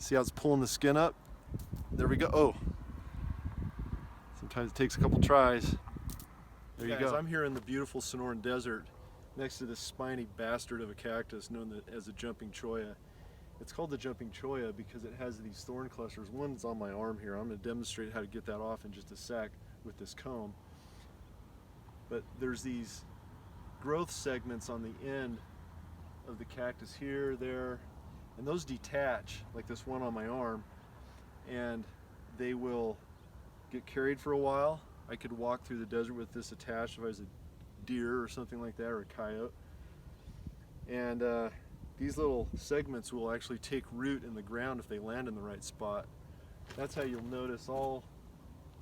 See how it's pulling the skin up? There we go. Oh, sometimes it takes a couple tries. There you go. I'm here in the beautiful Sonoran Desert next to this spiny bastard of a cactus known as the jumping cholla. It's called the jumping cholla because it has these thorn clusters. One's on my arm here. I'm going to demonstrate how to get that off in just a sec with this comb. But there's these growth segments on the end of the cactus here, there, and those detach, like this one on my arm, and they will get carried for a while. I could walk through the desert with this attached if I was a deer or something like that, or a coyote. And these little segments will actually take root in the ground if they land in the right spot. That's how you'll notice all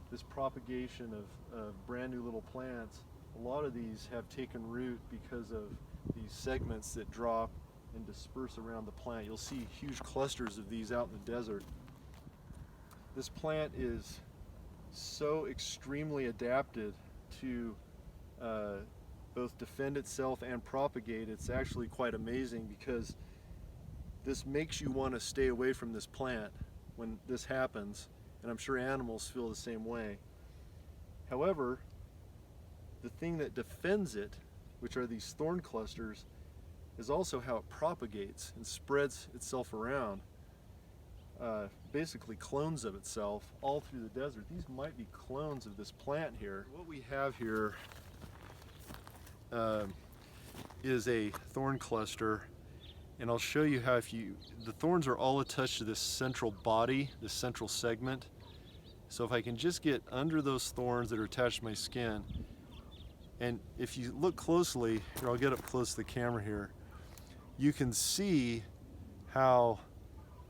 this propagation of brand new little plants. A lot of these have taken root because of these segments that drop and disperse around the plant. You'll see huge clusters of these out in the desert. This plant is so extremely adapted to both defend itself and propagate. It's actually quite amazing because this makes you want to stay away from this plant when this happens, and I'm sure animals feel the same way. However, the thing that defends it, which are these thorn clusters, is also how it propagates and spreads itself around. Basically clones of itself all through the desert. These might be clones of this plant here. What we have here is a thorn cluster, and I'll show you how the thorns are all attached to this central body, this central segment. So if I can just get under those thorns that are attached to my skin, and if you look closely, here I'll get up close to the camera here, you can see how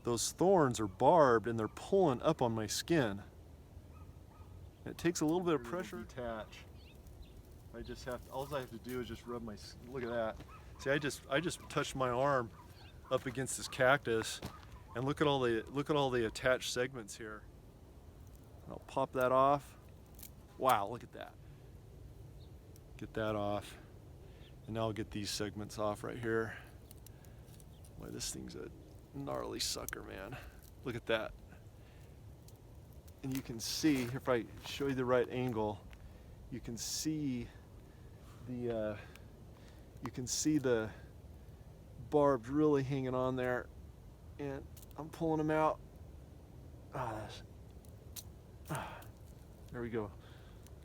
those thorns are barbed and they're pulling up on my skin. It takes a little bit of pressure to detach. All I have to do is just rub my, look at that. See, I just touched my arm up against this cactus, and look at all the attached segments here. I'll pop that off. Wow, look at that. Get that off. And now I'll get these segments off right here. Boy, this thing's a gnarly sucker, man. Look at that. And you can see, if I show you the right angle, you can see the barbs really hanging on there, and I'm pulling them out. There we go.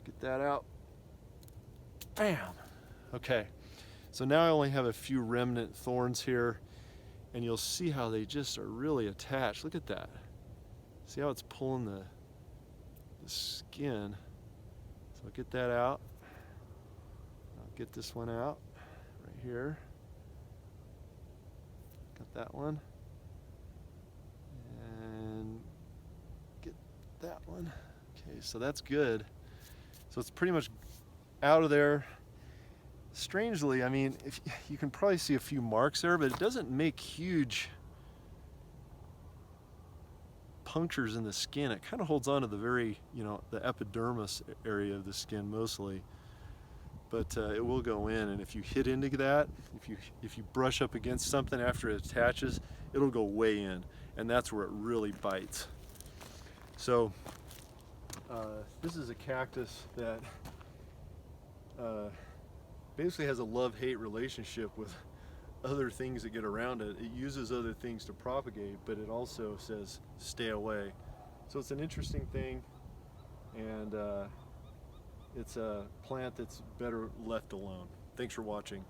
Get that out. Bam. Okay. So now I only have a few remnant thorns here, and you'll see how they just are really attached. Look at that. See how it's pulling the skin. So I'll get that out. I'll get this one out right here. Got that one. And get that one. Okay, so that's good. So it's pretty much out of there. Strangely, I mean, if you can probably see a few marks there, but it doesn't make huge punctures in the skin. It kind of holds on to the very, the epidermis area of the skin mostly. But it will go in, and if you hit into that, if you brush up against something after it attaches, it'll go way in, and that's where it really bites. So this is a cactus that basically has a love-hate relationship with other things that get around it. It uses other things to propagate, but it also says stay away. So it's an interesting thing, and it's a plant that's better left alone. Thanks for watching.